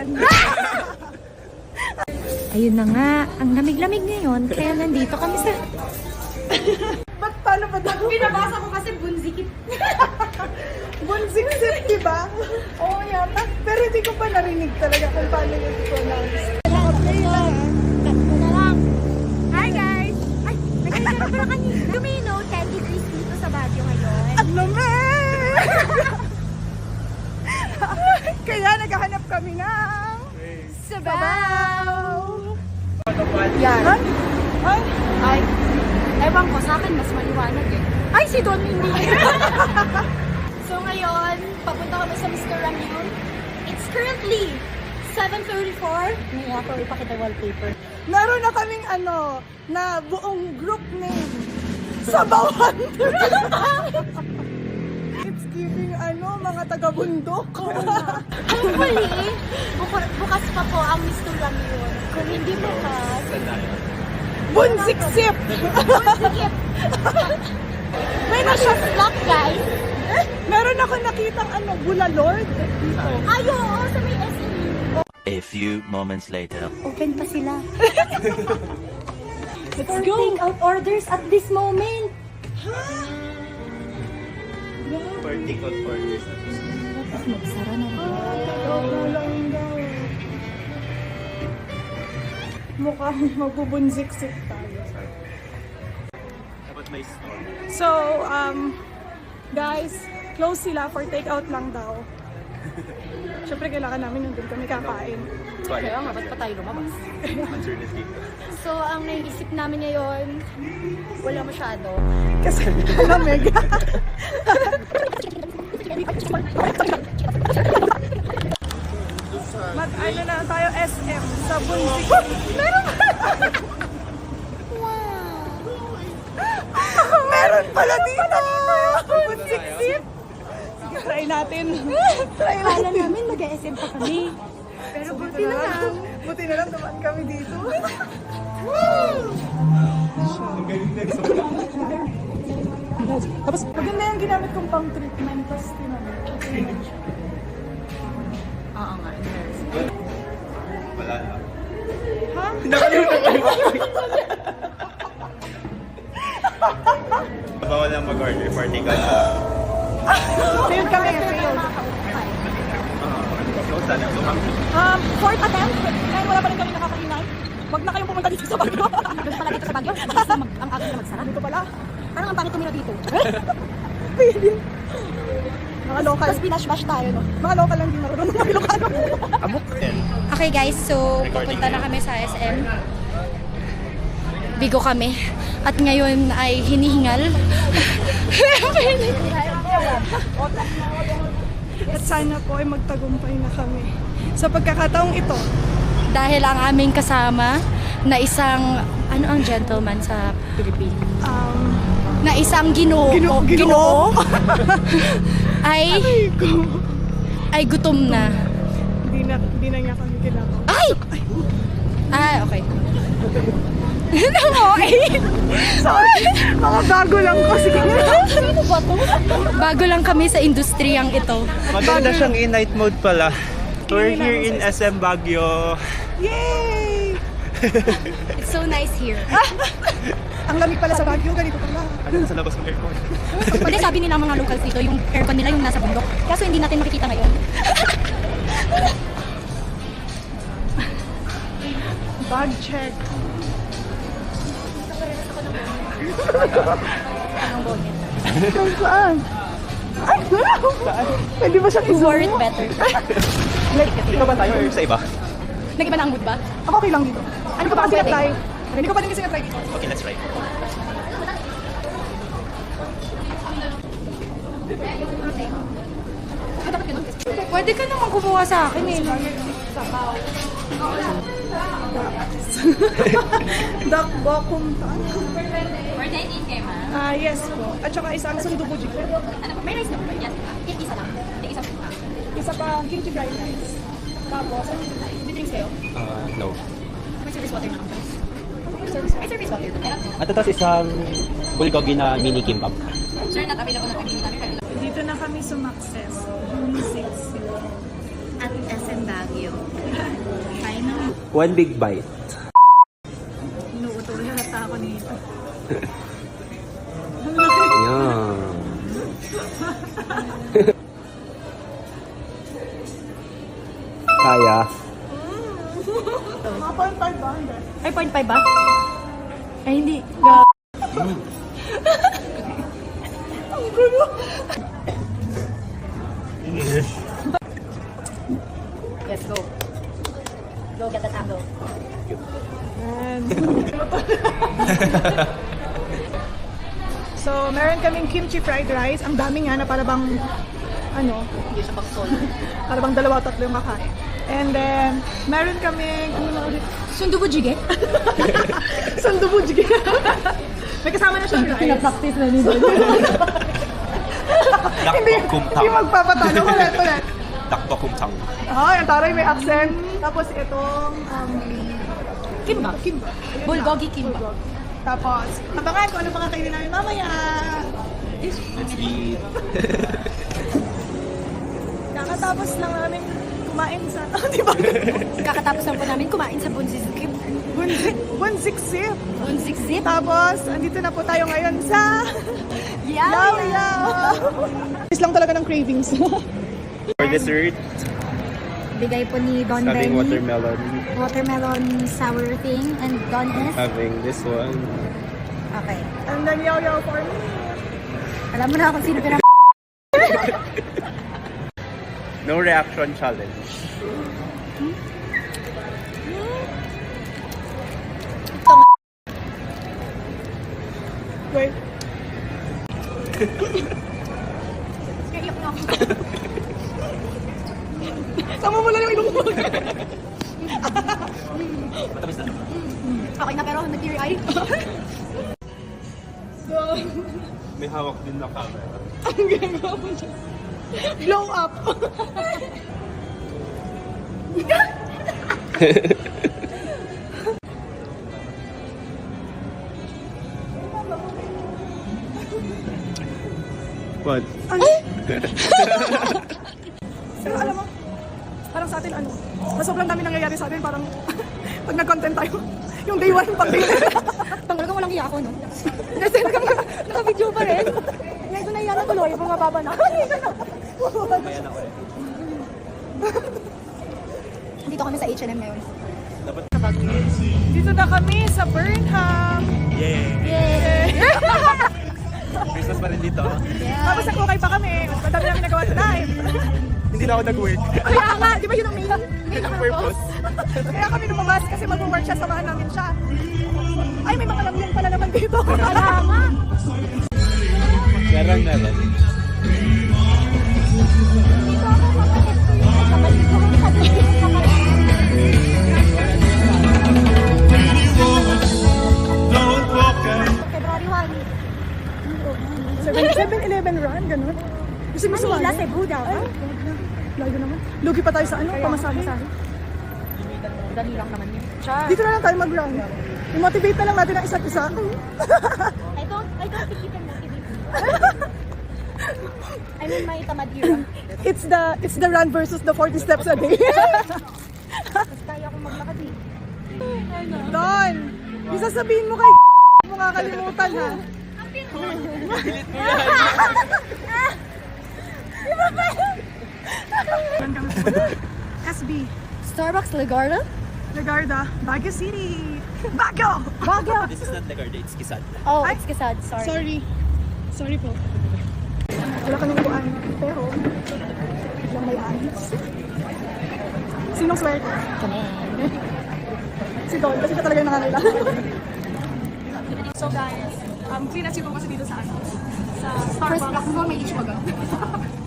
Taiwan. Ayun na nga, ang lamig-lamig ngayon, kaya nandito kami sa... Ba't paano ba daw? Pinabasa ko kasi bunzikit. Bunziksit, diba? Oo, yata. Pero hindi ko pa narinig talaga kung paano yung pronounce. Tatlo na lang. Hi guys! Ay, nagkakita pala kanina. Lumino, 10 degrees dito sa Baguio ngayon. Ang lamig! Kaya naghahanap kami ng... Sabaw! Yan. Ay, Ay, ewan ko, sa akin mas maliwanag eh. Ay, si Don hindi. So ngayon, papunta kami sa Mr. Ramyun. It's currently 7:34. Ngayon ako ipakita wallpaper. meron na kaming na buong group name. Sabawan! It's giving mga taga-bundok. Hopefully, bukas pa po ang Mr. Ramyun. Kung hindi bukas, Bunsiksip! sige. May na siya slot, guys. Meron ako nakitang Bulalord. Ay, oo, sa may SM. A few moments later. Open pa sila. Let's For go! take out orders at this moment. For take-out orders. Tapos magsara na rin. Lang daw. Mukhang magbubunsiksip tayo. Dapat may store. So, guys, close sila for take-out lang daw. Siyempre, kailangan namin nandun kami kakain. Kaya nga, ba't pa tayo lumabas? Answer this game. So, ang naiisip namin ngayon, wala masyado. Kasi, lamig. Mag-ano na tayo, SM, sa Bunsik. Meron Meron pala dito! Bunsiksip! Try natin. Try Akala natin. namin mag-SM pa kami. Pero buti na lang. Buti na lang naman kami dito. Tapos, maganda yung ginamit kong pang treatment. Tapos, Oo nga. Wala na. ha? Bawal lang mag-order for take-out. Failed kami, failed. So, sana tumami. Fourth attempt. Ngayon wala pa rin kami nakakainay. Huwag na kayong pumunta dito sa Baguio. Doon pala dito sa Baguio, ang akin na magsara. Dito pala. Parang ang pangit tumira dito. Pwede. Mga local. Tapos binash-bash tayo, no? Mga local lang din marunong mga Ilocano. Amok din. Okay guys, so pupunta na kami sa SM. Bigo kami. At ngayon ay hinihingal. At sana po ay magtagumpay na kami. Sa pagkakataong ito, Dahil ang aming kasama na isang, ano ang gentleman sa Pilipinas? Na isang ginoo. Ginoo? ay gutom na. Hindi na niya kami kailangan. Ay! Ah, okay. Ano mo eh? Sorry, mga bago lang ko. Sige. Ano ba to? Bago lang kami sa industriyang ito. Maganda siyang in-night mode pala. We're here in SM Baguio. Yay! It's so nice here. Ang lamig pala sa Baguio, ganito pala. Ano sa labas ng aircon? Pwede sabi nila mga locals dito, yung aircon nila yung nasa bundok. Kaso hindi natin makikita ngayon. Bag check. Anong bonnet? Saan? Ay, pwede ba siya You wore it i-zoom? better. Ikaw ba tayo or sa iba? Nag-iba na ang mood ba? Ako okay lang dito. Ano pa ba ang kasi pwede? try? Hindi ko pa rin kasi na-try dito. Okay, let's try. Pwede ka naman kumuha sa akin eh. Dak Bokum. Birthday din kayo, ma? Yes po. At saka isang sundubu jiko. Ano po? May rice na po ba? Yes. Isa lang. Isa po. Isa pa kimchi fried rice. Tapos, May drinks kayo? No. May service water na kami. May service water. At ito isang bulgogi na mini kimbap. Sir, not available na kami namin. dito na kami sumakses. June 6. at SM Baguio. Kain na. One big bite. Inuuto rin halata ako nito. Yan. Kaya. Mga 0.5 ba? Hindi. Ay, 0.5 ba? Ay, hindi. Ang gulo. Let's go. Go get the taco. So, meron kaming kimchi fried rice. Ang dami nga na para bang, ano, Hindi siya pang-sol. para bang dalawa tatlo yung kakain. And then, meron kaming, ano na ulit? Sundubu jjigae? Sandubu jjigae. May kasama na siyang rice. Pinapractice na nito. Hindi, hindi magpapatalo. Ulit. Dakto kumtang. Oh, yung taray may accent. Tapos itong, Kimbap. kimbap. Bulgogi kimbap. Tapos, abangan kung ano pang kakainin namin mamaya. Let's eat. Kakatapos lang namin kumain sa, di ba? Kakatapos lang po namin kumain sa Bunzik Zip. Bunzik sip. Bunzik Zip? Tapos, andito na po tayo ngayon sa Yaw Yaw Yaw. Is lang talaga ng cravings. For dessert, Bigay po ni Don having Benny. watermelon. Watermelon sour thing. And Don is? Having this one. Okay. And then Yaw Yaw for me. Alam mo na kung sino pinag... No reaction challenge. Wait. Iyak na ako. Sama mo lang yung ilong mo. Okay na pero nag-teary eye. May hawak din na camera. Ang ginagawa mo siya. Blow up. What? Pero alam mo, parang sa atin ano, mas sobrang dami nangyayari sa atin, parang pag nag-content tayo, yung day 1 pag day Tanggal ka walang iya ako, no? Kasi Naka-video pa rin. Ngayon ko na iyan na tuloy, bumababa na. Dito kami sa H&M ngayon. dito na kami sa Burnham. Yay! Yay! Christmas pa rin dito. Tapos nagkukay pa kami, mas madami namin nagawa tonight. Hindi na ako nag-work. Kaya nga, di ba yun ang main Purpose. Kaya kami lumabas kasi mag-work siya, samahan namin siya. Ay, may mga lamyan pala naman dito. Kala nga. Meron. February 1. 7-Eleven run, ganun. Gusto mo sumali? Manila, Cebu daw. Ay, layo naman. Lugi pa tayo sa ano, pamasahe. Dali lang naman yun. Dito na lang tayo mag-run. I-motivate na lang natin ang isa't isa. I don't think you can motivate me. I mean, may tamad era. It's the run versus the 40 steps a day. Mas kaya akong maglakad eh. Don, yung sasabihin mo kay mo kakalimutan ha. SB, Starbucks Legarda? Legarda, Baguio City. Baguio! Baguio! This is not the garden, it's Kisad. Oh, Ay. it's Kisad. Sorry. Sorry po. Wala kang upuan, pero biglang may ayos. Sinong swerte? Kami. Si Don, kasi siya talaga yung nangangailangan. So guys, free na siguro kasi dito sa ano? Sa First Starbucks. block mo, may issue baga.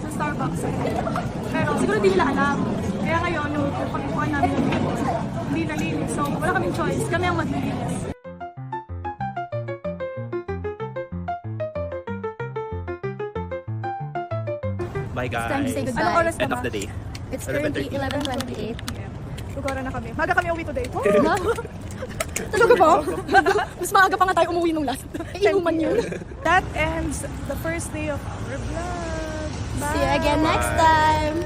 Sa Starbucks. Pero siguro hindi nila alam. Kaya ngayon, yung pagkukuhan namin ng hindi nalinis. So wala kaming choice. Kami ang maglilinis. Bye guys. It's time to say goodbye. Anong oras na End ba? of the day. It's currently 11:28. Lugaran na kami. Maga kami uwi today. Ha? Talaga ba? Mas maaga pa nga tayo umuwi nung last. Inuman yun. That ends the first day of our vlog. Bye! See you again next time.